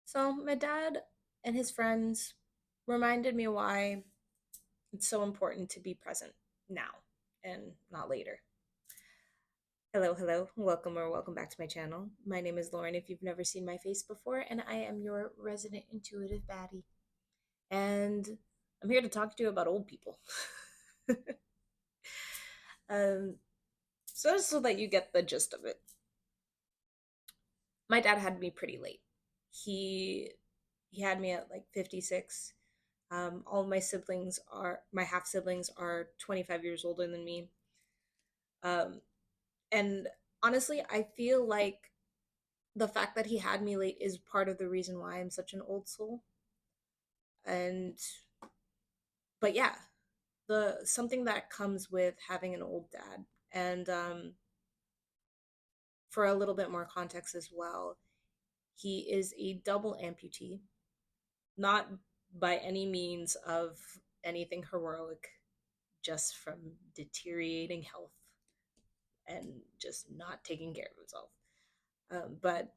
So, my dad and his friends reminded me why it's so important to be present now and not later. Hello, hello, welcome back to my channel. My name is Lauren if you've never seen my face before, and I am your resident intuitive baddie. And I'm here to talk to you about old people. um, so that you get the gist of it. My dad had me pretty late. He he had me at like 56. All of my half siblings are 25 years older than me. Um, and honestly, I feel like the fact that he had me late is part of the reason why I'm such an old soul. And, but yeah, the something that comes with having an old dad. And for a little bit more context as well, he is a double amputee, not by any means of anything heroic, just from deteriorating health and just not taking care of himself. But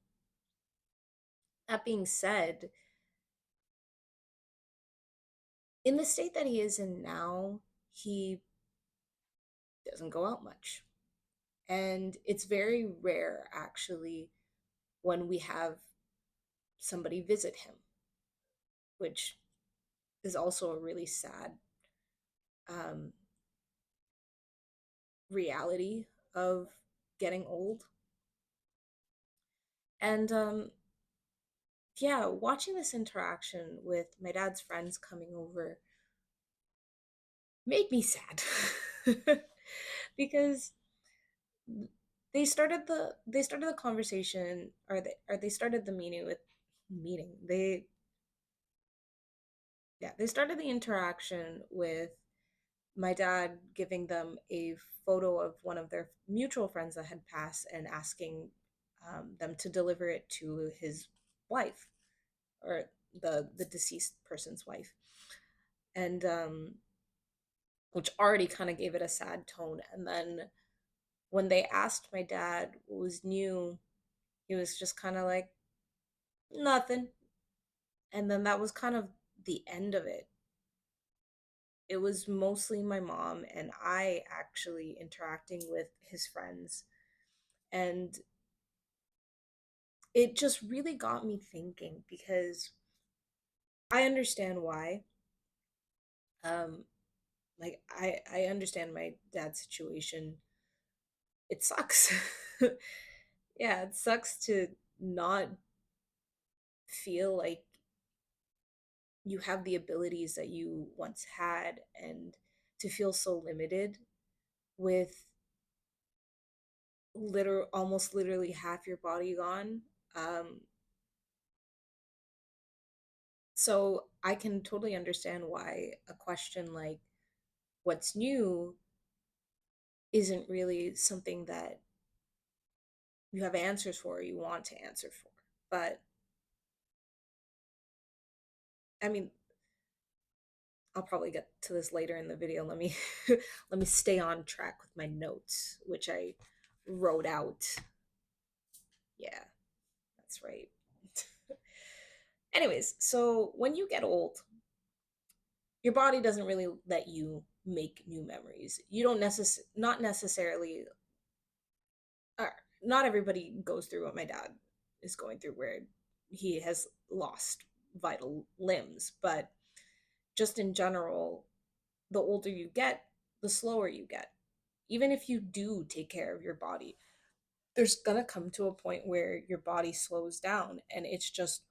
that being said, in the state that he is in now, he doesn't go out much. And it's very rare, actually, when we have somebody visit him, which is also a really sad um, reality of getting old. And yeah, watching this interaction with my dad's friends coming over made me sad because they started the conversation, or they started the meeting. They started the interaction with my dad giving them a photo of one of their mutual friends that had passed and asking them to deliver it to his wife, or the deceased person's wife. And which already kind of gave it a sad tone. And then when they asked my dad what was new, he was just kind of like, nothing. And then that was kind of the end of it. It was mostly my mom and I actually interacting with his friends. And it just really got me thinking because I understand why. Um, I understand my dad's situation. It sucks. Yeah, it sucks to not feel like you have the abilities that you once had, and to feel so limited with almost literally half your body gone. um so I can totally understand why a question like what's new isn't really something that you have answers for or you want to answer for. But I mean, I'll probably get to this later in the video. Let me let me stay on track with my notes, which I wrote out. Yeah, that's right. Anyways, so when you get old, your body doesn't really let you make new memories. You don't not necessarily, uh, not everybody goes through what my dad is going through, where he has lost vital limbs. But just in general, the older you get, the slower you get. Even if you do take care of your body, there's gonna come to a point where your body slows down and it's just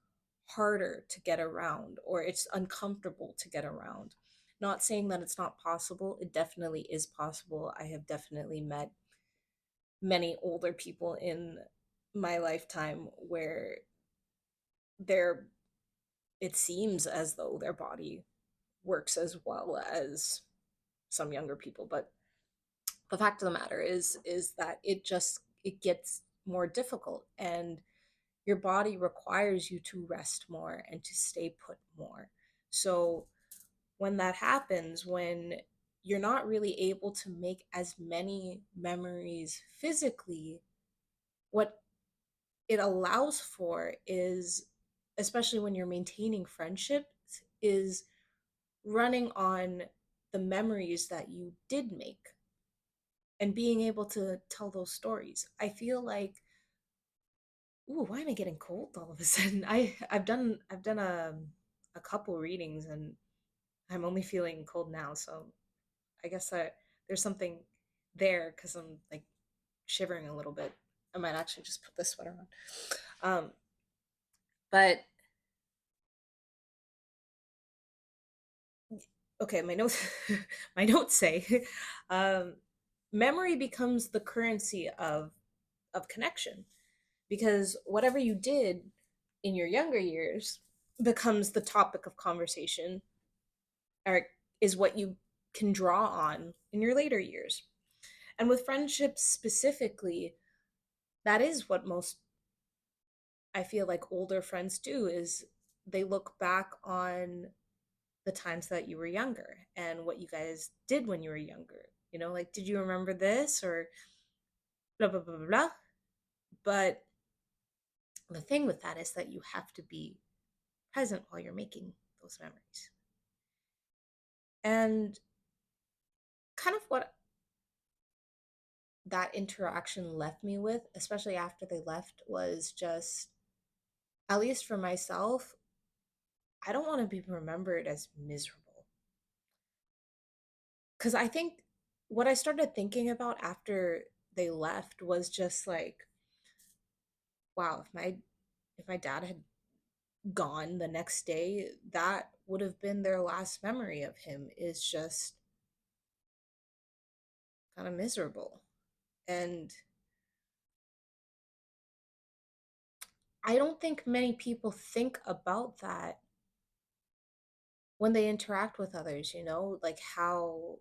harder to get around, or it's uncomfortable to get around. Not saying that it's not possible, it definitely is possible. I have definitely met many older people in my lifetime where their it seems as though their body works as well as some younger people. But the fact of the matter is that it gets more difficult, and your body requires you to rest more and to stay put more. So when that happens, when you're not really able to make as many memories physically, what it allows for is especially when you're maintaining friendships, is running on the memories that you did make and being able to tell those stories. I feel like, ooh, why am I getting cold all of a sudden? I've done a couple readings and I'm only feeling cold now, so I guess there's something there because I'm like shivering a little bit. I might actually just put this sweater on. But okay, my notes my notes say um, memory becomes the currency of connection because whatever you did in your younger years becomes the topic of conversation or is what you can draw on in your later years. And with friendships specifically, that is what most I feel like older friends do is they look back on the times that you were younger and what you guys did when you were younger. You know, like, did you remember this or blah, blah, blah, blah, blah. But the thing with that is that you have to be present while you're making those memories. And kind of what that interaction left me with, especially after they left, was just, at least for myself, I don't want to be remembered as miserable. Because I think what I started thinking about after they left was just like, wow, if my dad had gone the next day, that would have been their last memory of him is just kind of miserable. And I don't think many people think about that when they interact with others, you know, like how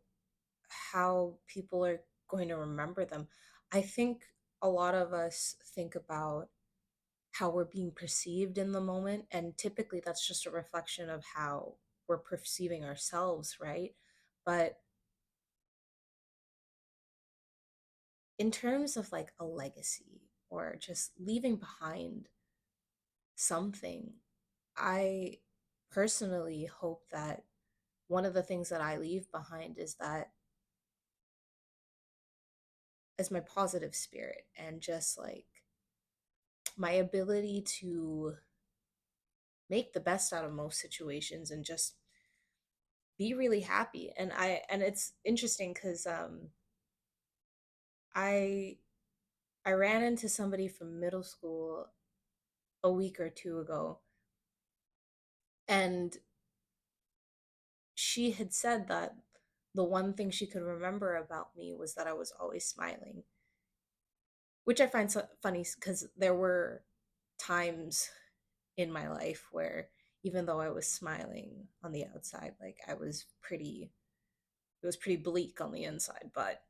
people are going to remember them. I think a lot of us think about how we're being perceived in the moment, and typically that's just a reflection of how we're perceiving ourselves, right? But in terms of like a legacy or just leaving behind something, I personally hope that one of the things that I leave behind is that as my positive spirit and just like my ability to make the best out of most situations and just be really happy. And it's interesting because I I ran into somebody from middle school a week or two ago, and she had said that the one thing she could remember about me was that I was always smiling, which I find so funny because there were times in my life where even though I was smiling on the outside, like it was pretty bleak on the inside. But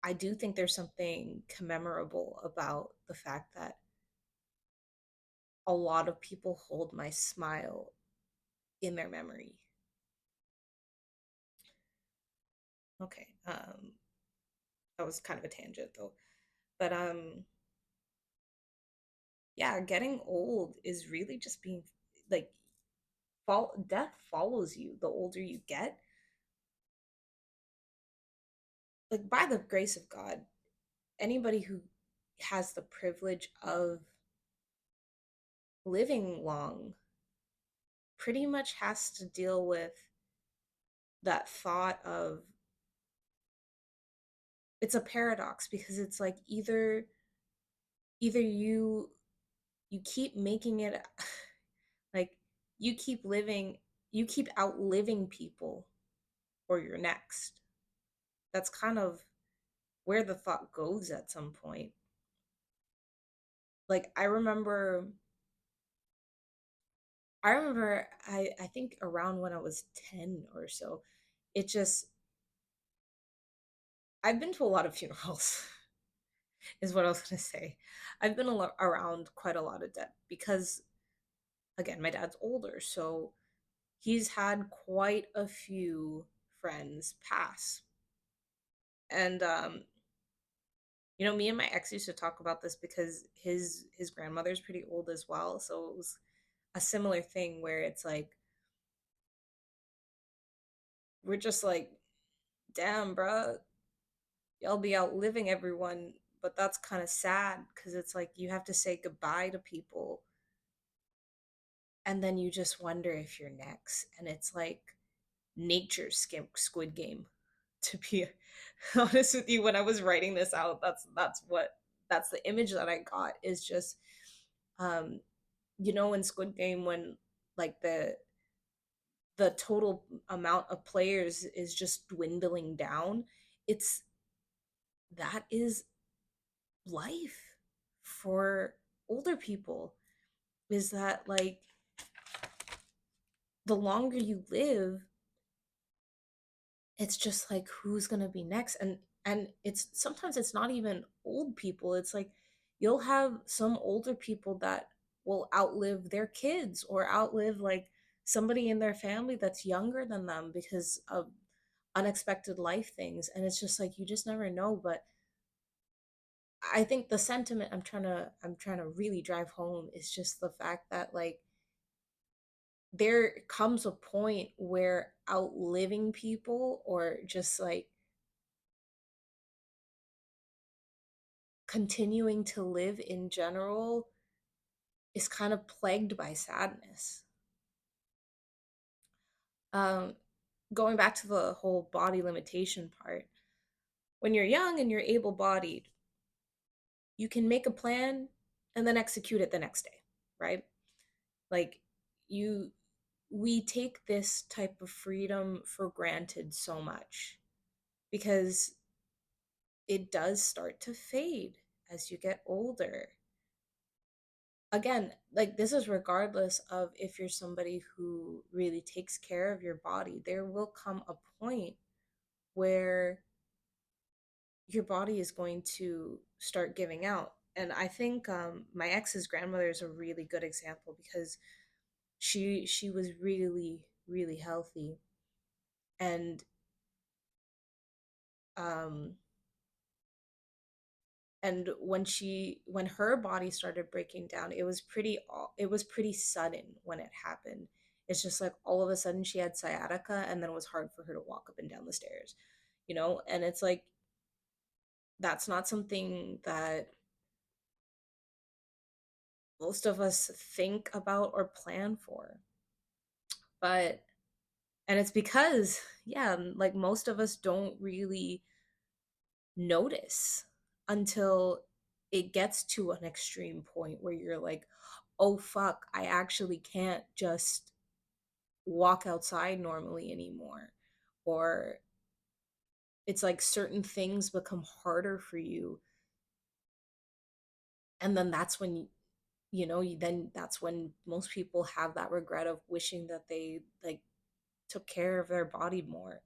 I do think there's something commemorable about the fact that a lot of people hold my smile in their memory. Okay. That was kind of a tangent though. But yeah, getting old is really just being like death follows you the older you get. Like by the grace of God, anybody who has the privilege of living long pretty much has to deal with that thought of it's a paradox because it's like either you keep making it like you keep living you keep outliving people or you're next. That's kind of where the thought goes at some point. Like I think around when I was 10 or so, it just I've been to a lot of funerals is what I was going to say. I've been around quite a lot of death because again, my dad's older, so he's had quite a few friends pass. And Me and my ex used to talk about this because his grandmother's pretty old as well, so it was a similar thing where it's like we're just like, damn, bruh, y'all be outliving everyone, but that's kind of sad because it's like you have to say goodbye to people, and then you just wonder if you're next, and it's like nature's Squid Game. To be honest with you, when I was writing this out, that's the image that I got is just, um, in Squid Game when like the total amount of players is just dwindling down. It's that is life for older people, is that like the longer you live, it's just like who's going to be next. And it's sometimes it's not even old people, it's like you'll have some older people that will outlive their kids or outlive like somebody in their family that's younger than them because of unexpected life things, and it's just like you just never know. But I think the sentiment I'm trying to really drive home is just the fact that like there comes a point where outliving people or just like continuing to live in general is kind of plagued by sadness. Um, Going back to the whole body limitation part, when you're young and you're able bodied, you can make a plan and then execute it the next day, right? Like you we take this type of freedom for granted so much because it does start to fade as you get older. Again, like this is regardless of if you're somebody who really takes care of your body. There will come a point where your body is going to start giving out. And I think my ex's grandmother is a really good example because she was really really healthy, and um when her body started breaking down, it was pretty sudden when it happened. It's just like all of a sudden she had sciatica and then it was hard for her to walk up and down the stairs, and it's like that's not something that most of us think about or plan for. But and it's because yeah, like most of us don't really notice until it gets to an extreme point where you're like, oh fuck, I actually can't just walk outside normally anymore. Or it's like certain things become harder for you. And then that's when then that's when most people have that regret of wishing that they like took care of their body more.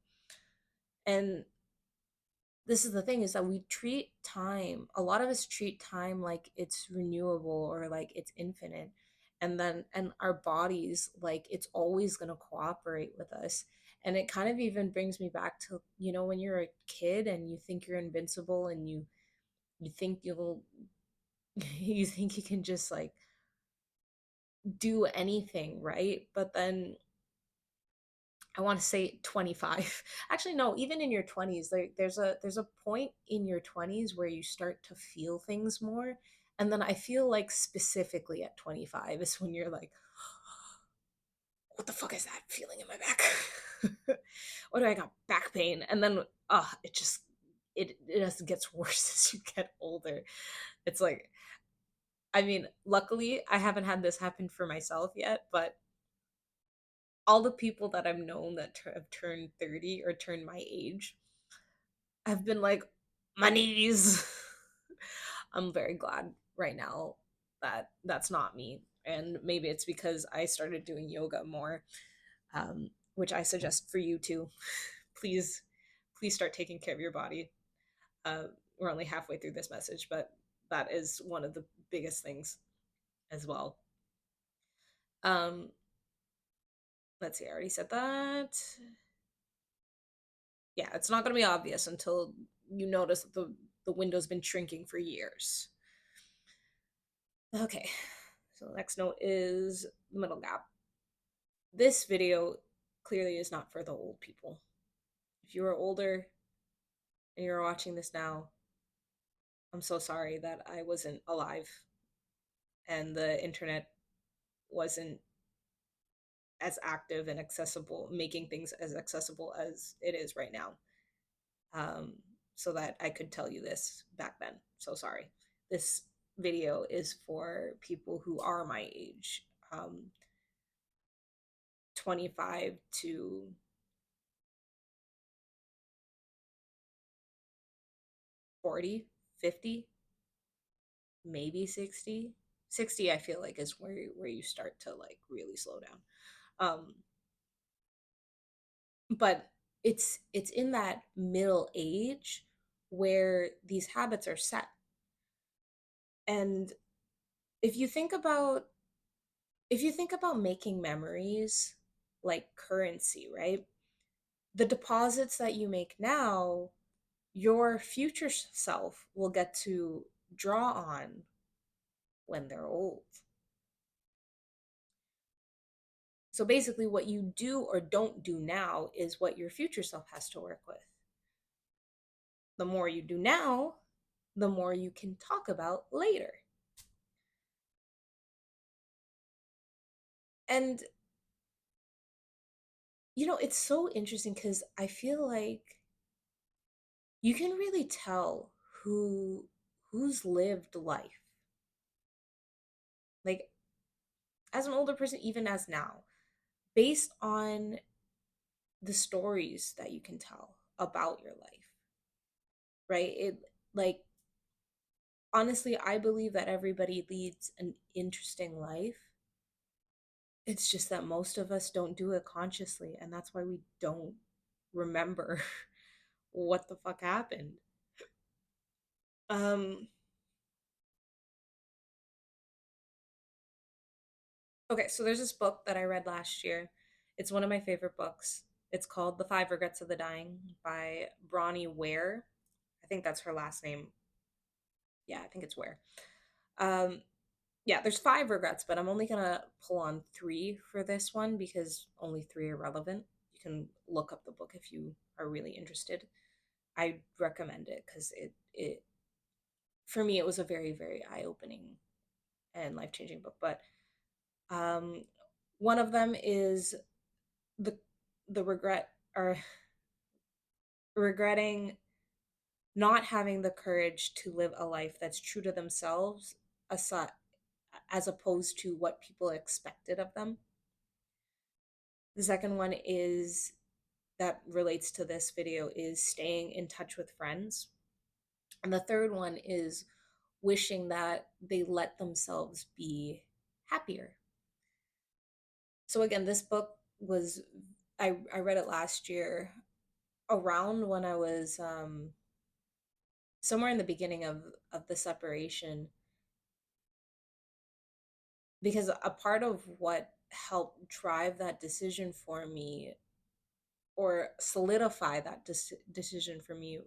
And this is the thing, is that we treat time, a lot of us treat time like it's renewable or like it's infinite, and our bodies like it's always going to cooperate with us. And it kind of even brings me back to when you're a kid and you think you're invincible, and you think you'll you think you can just like do anything, right? But then I want to say 25. Actually, no, even in your 20s, there's a point in your 20s where you start to feel things more. And then I feel like specifically at 25 is when you're like, what the fuck is that feeling in my back? What do I got? Back pain. And then it just gets worse as you get older. It's like, I mean, luckily I haven't had this happen for myself yet, but all the people that I've known that have turned 30 or turned my age have been like, my knees. I'm very glad right now that that's not me. And maybe it's because I started doing yoga more, which I suggest for you too. please, please start taking care of your body. Uh, we're only halfway through this message, but that is one of the biggest things as well. Um, let's see, I already said that. Yeah, it's not going to be obvious until you notice the the window's been shrinking for years. Okay, so the next note is the middle gap. This video clearly is not for the old people. If you are older and you're watching this now, I'm so sorry that I wasn't alive and the internet wasn't as active and accessible, making things as accessible as it is right now. Um, so that I could tell you this back then. So sorry. This video is for people who are my age, 25 to 40, 50, maybe 60. 60 I feel like is where you start to like really slow down. But it's in that middle age where these habits are set. And if you think about if you think about making memories like currency, right? The deposits that you make now, your future self will get to draw on when they're old. So basically, what you do or don't do now is what your future self has to work with. The more you do now, the more you can talk about later. And, it's so interesting because I feel like you can really tell who's lived life. Like, as an older person, even as now, based on the stories that you can tell about your life, right? Like, honestly, I believe that everybody leads an interesting life. It's just that most of us don't do it consciously, and that's why we don't remember what the fuck happened. Um, okay, so there's this book that I read last year. It's one of my favorite books. It's called The Five Regrets of the Dying by Bronnie Ware. I think that's her last name. Yeah, I think it's Ware. Um, yeah, there's five regrets, but I'm only gonna pull on three for this one because only three are relevant. You can look up the book if you are really interested. I recommend it because it for me it was a very, very eye-opening and life-changing book. But um one of them is the the regret or regretting not having the courage to live a life that's true to themselves aside, as opposed to what people expected of them. The second one is that relates to this video is staying in touch with friends. And the third one is wishing that they let themselves be happier. So again, this book was I read it last year around when I was somewhere in the beginning of the separation, because a part of what helped drive that decision for me or solidify that decision for me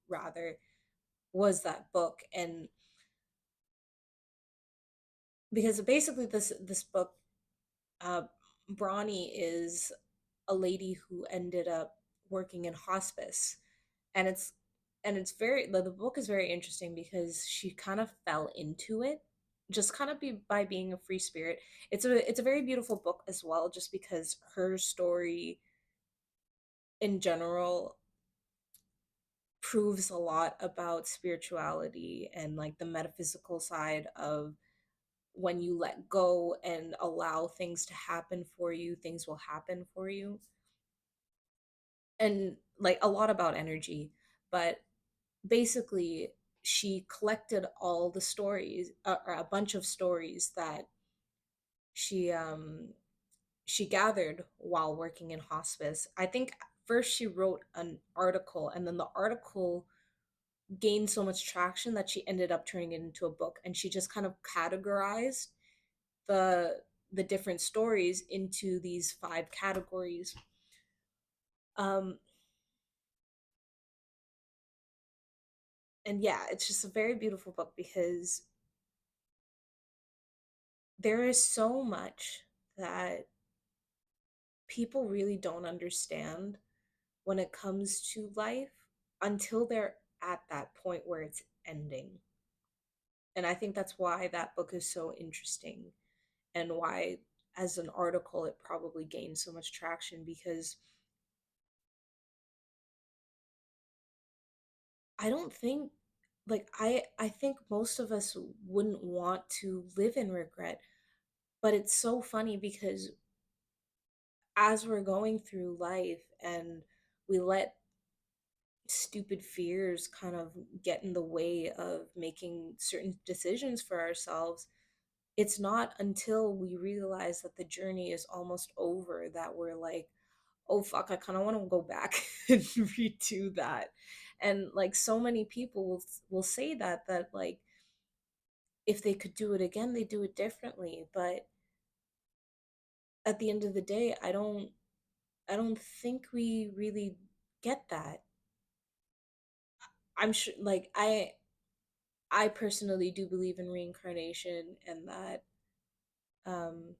rather was that book. And because basically this book, uh Bronnie is a lady who ended up working in hospice. And it's very the book is very interesting because she kind of fell into it just kind of by being a free spirit. It's a very beautiful book as well, just because her story in general proves a lot about spirituality and like the metaphysical side of when you let go and allow things to happen for you, things will happen for you. And like a lot about energy. But basically, she collected all the stories, or a bunch of stories that she um she gathered while working in hospice. I think first she wrote an article, and then the article gained so much traction that she ended up turning it into a book, and she just kind of categorized the the different stories into these five categories. um And yeah, it's just a very beautiful book because there is so much that people really don't understand when it comes to life until they're at that point where it's ending. And I think that's why that book is so interesting, and why, as an article, it probably gained so much traction, because I don't think, like, I think most of us wouldn't want to live in regret. But it's so funny because as we're going through life and we let stupid fears kind of get in the way of making certain decisions for ourselves, it's not until we realize that the journey is almost over that we're like, oh fuck, I kind of want to go back and redo that. And like, so many people will say that like, if they could do it again, they do it differently. But at the end of the day, I don't think we really get that. I'm sure, like, I personally do believe in reincarnation, and that, um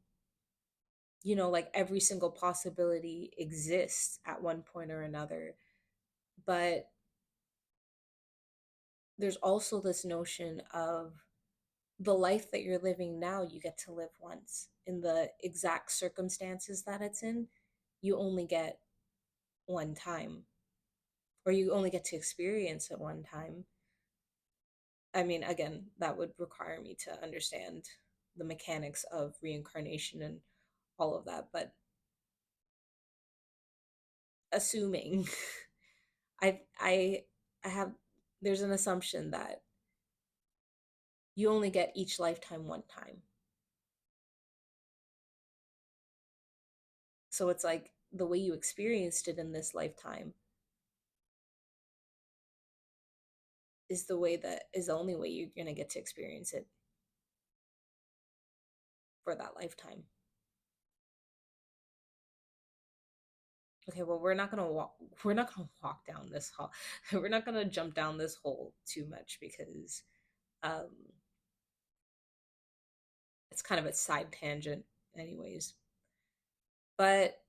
like, every single possibility exists at one point or another. But there's also this notion of the life that you're living now, you get to live once in the exact circumstances that it's in. You only get one time, or you only get to experience it one time. I mean, again, that would require me to understand the mechanics of reincarnation and all of that. But assuming, I I I have there's an assumption that you only get each lifetime one time. So it's like the way you experienced it in this lifetime is the only way you're gonna get to experience it for that lifetime. Okay, well, we're not gonna walk down this hall. We're not gonna jump down this hole too much, because um it's kind of a side tangent anyways. But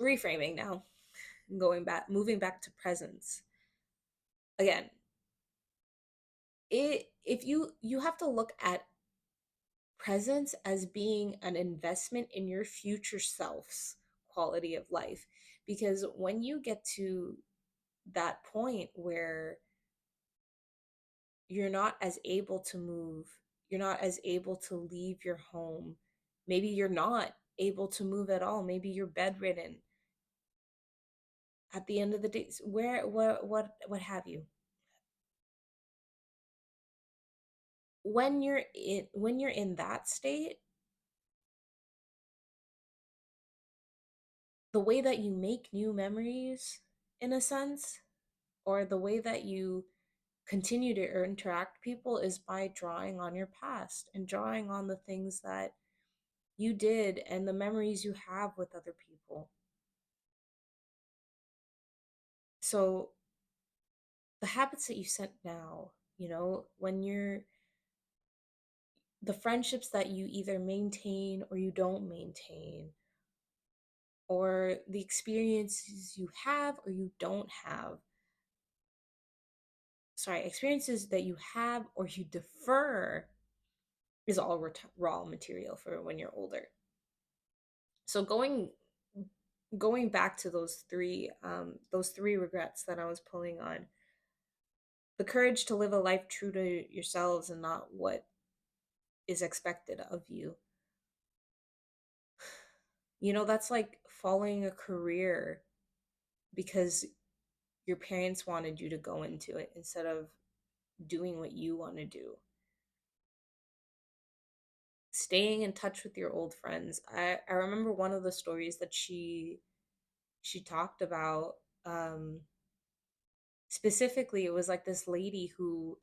reframing now, moving back to presence. Again, if you have to look at presence as being an investment in your future self's quality of life. Because when you get to that point where you're not as able to move, you're not as able to leave your home, maybe you're not able to move at all, maybe you're bedridden, at the end of the day, where what have you, when you're in that state, the way that you make new memories, in a sense, or the way that you continue to interact people, is by drawing on your past and drawing on the things that you did and the memories you have with other people. So the habits that you set now, when you're the friendships that you either maintain or you don't maintain, or the experiences you have or you don't have, sorry, experiences that you have or you defer, is all raw material for when you're older. So going back to those three regrets that I was pulling on: the courage to live a life true to yourselves and not what is expected of you. That's like following a career because your parents wanted you to go into it instead of doing what you want to do. Staying in touch with your old friends. I remember one of the stories that she talked about. um Specifically, it was like this lady who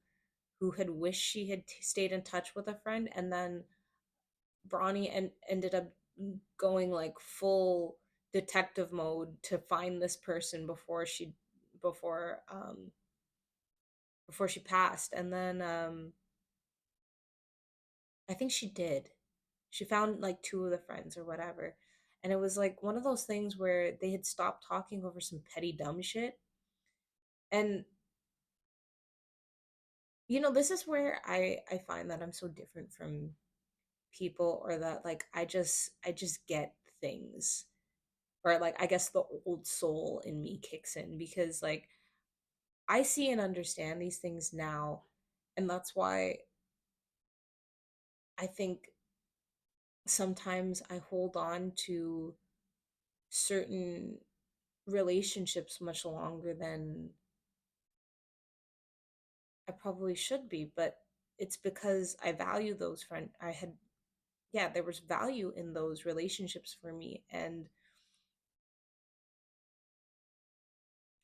had wished she had stayed in touch with a friend, and then Bronny ended up going like full detective mode to find this person before she passed. And then I think she did. She found like two of the friends or whatever. And it was like one of those things where they had stopped talking over some petty dumb shit. And this is where I find that I'm so different from people, or that like I just get things, or like I guess the old soul in me kicks in, because like I see and understand these things now. And that's why I think sometimes I hold on to certain relationships much longer than I probably should be. But it's because I value those friend I had yeah, there was value in those relationships for me. And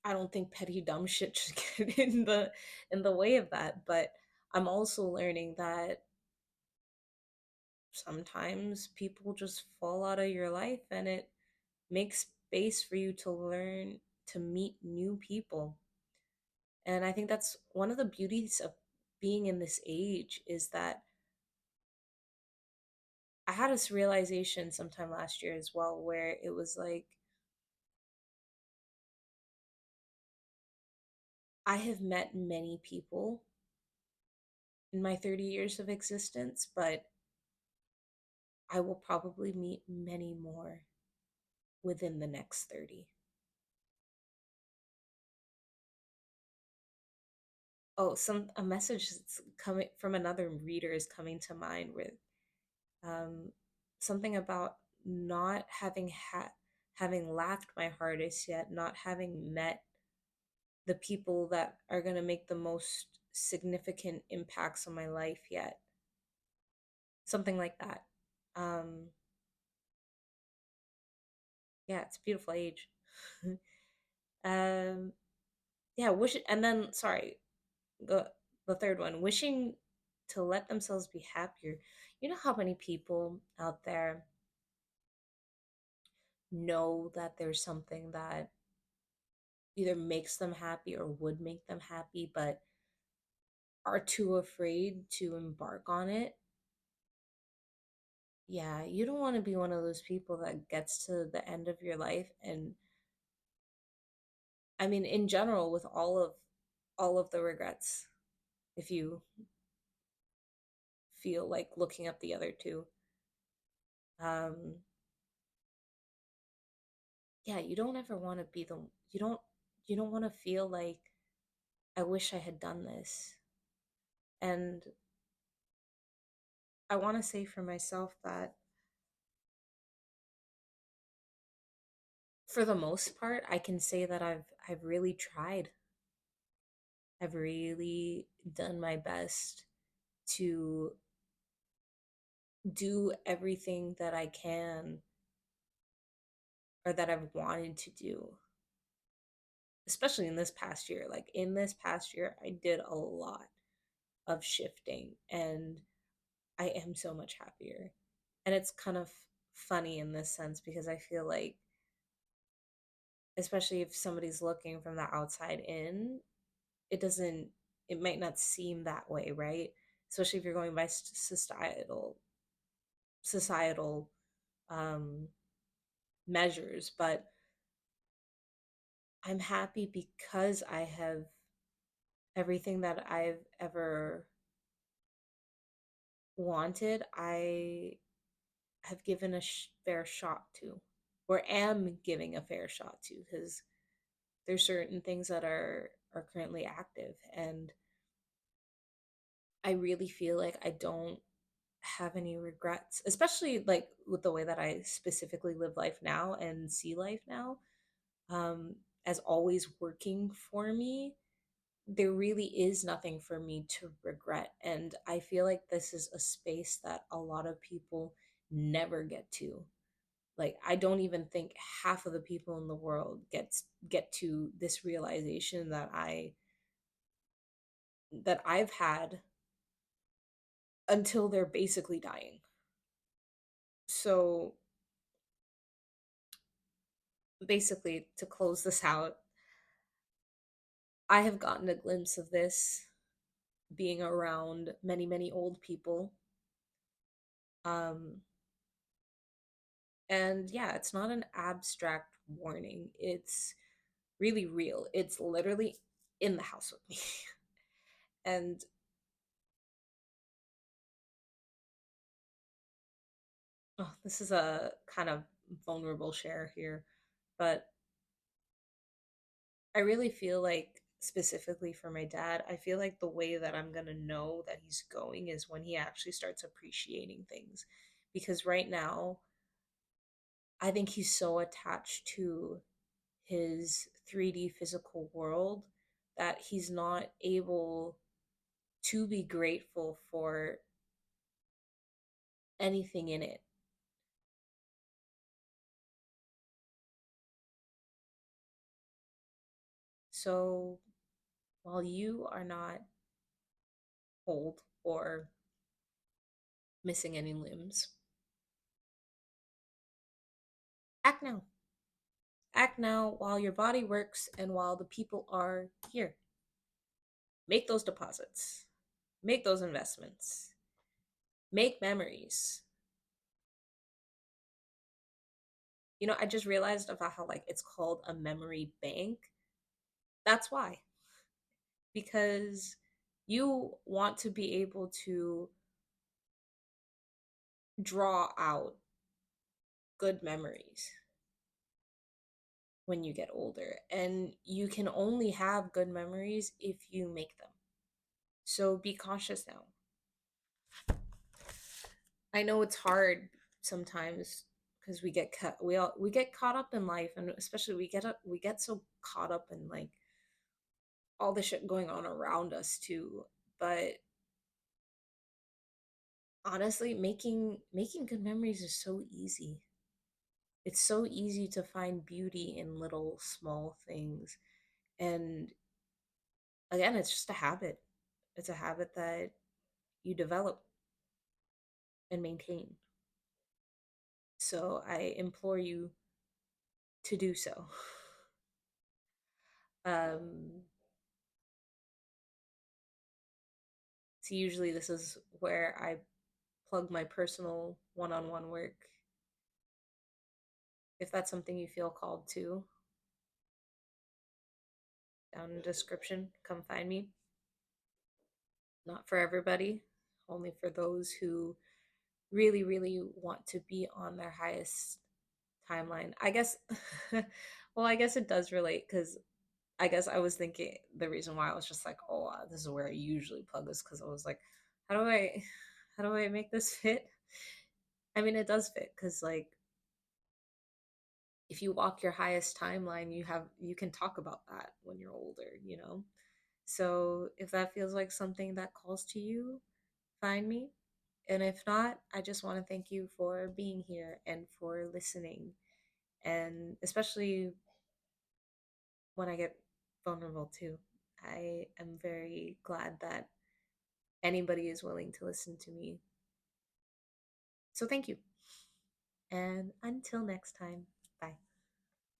I don't think petty dumb shit should get in the way of that. But I'm also learning that sometimes people just fall out of your life, and it makes space for you to learn to meet new people. And I think that's one of the beauties of being in this age, is that I had this realization sometime last year as well, where it was like I have met many people in my 30 years of existence, but I will probably meet many more within the next 30. Oh, a message that's coming from another reader is coming to mind, with um, something about not having lacked my hardest yet, not having met the people that are going to make the most significant impacts on my life yet. Something like that. Um, yeah, it's a beautiful age. um, yeah, and then sorry, the third one, wishing to let themselves be happier. You know how many people out there know that there's something that either makes them happy or would make them happy, but are too afraid to embark on it? Yeah, you don't want to be one of those people that gets to the end of your life. And I mean, in general, with all of the regrets, if you feel like looking up the other two, um, yeah, you don't ever want to be you don't want to feel like, I wish I had done this. And I want to say for myself that for the most part, I can say that I've really tried. I've really done my best to do everything that I can, or that I've wanted to do, especially in this past year. Like in this past year, I did a lot of shifting, and I am so much happier. And it's kind of funny in this sense, because I feel like, especially if somebody's looking from the outside in, it doesn't, it might not seem that way, right? Especially if you're going by societal um, measures. But I'm happy because I have everything that I've ever wanted. I have given a fair shot to, or am giving a fair shot to, because there's certain things that are currently active. And I really feel like I don't have any regrets, especially like with the way that I specifically live life now and see life now, um, as always working for me. There really is nothing for me to regret. And I feel like this is a space that a lot of people never get to. Like I don't even think half of the people in the world get to this realization that I've had until they're basically dying. So basically, to close this out, I have gotten a glimpse of this being around many, many old people. Um, and yeah, it's not an abstract warning, it's really real. It's literally in the house with me. And oh, this is a kind of vulnerable share here, but I really feel like, specifically for my dad, I feel like the way that I'm going to know that he's going is when he actually starts appreciating things. Because right now, I think he's so attached to his 3D physical world that he's not able to be grateful for anything in it. So while you are not old or missing any limbs, act now. Act now while your body works and while the people are here. Make those deposits, make those investments, make memories. I just realized about how, like, it's called a memory bank. That's why, because you want to be able to draw out good memories when you get older. And you can only have good memories if you make them. So be cautious now. I know it's hard sometimes because we get caught up in life, and especially we get so caught up in, like, all the shit going on around us too. But honestly, making good memories is so easy. It's so easy to find beauty in little small things. And again, it's just a habit. It's a habit that you develop and maintain. So I implore you to do so. Um, so usually this is where I plug my personal one-on-one work. If that's something you feel called to, down in the description, come find me. Not for everybody, only for those who really, really want to be on their highest timeline. I guess, well, I guess it does relate because I guess I was thinking the reason why I was just like, oh, this is where I usually plug this because I was like, how do I, how do I make this fit? I mean, it does fit because, like, if you walk your highest timeline, you can talk about that when you're older. So if that feels like something that calls to you, find me. And if not, I just want to thank you for being here and for listening. And especially when I get vulnerable too, I am very glad that anybody is willing to listen to me. So thank you. And until next time.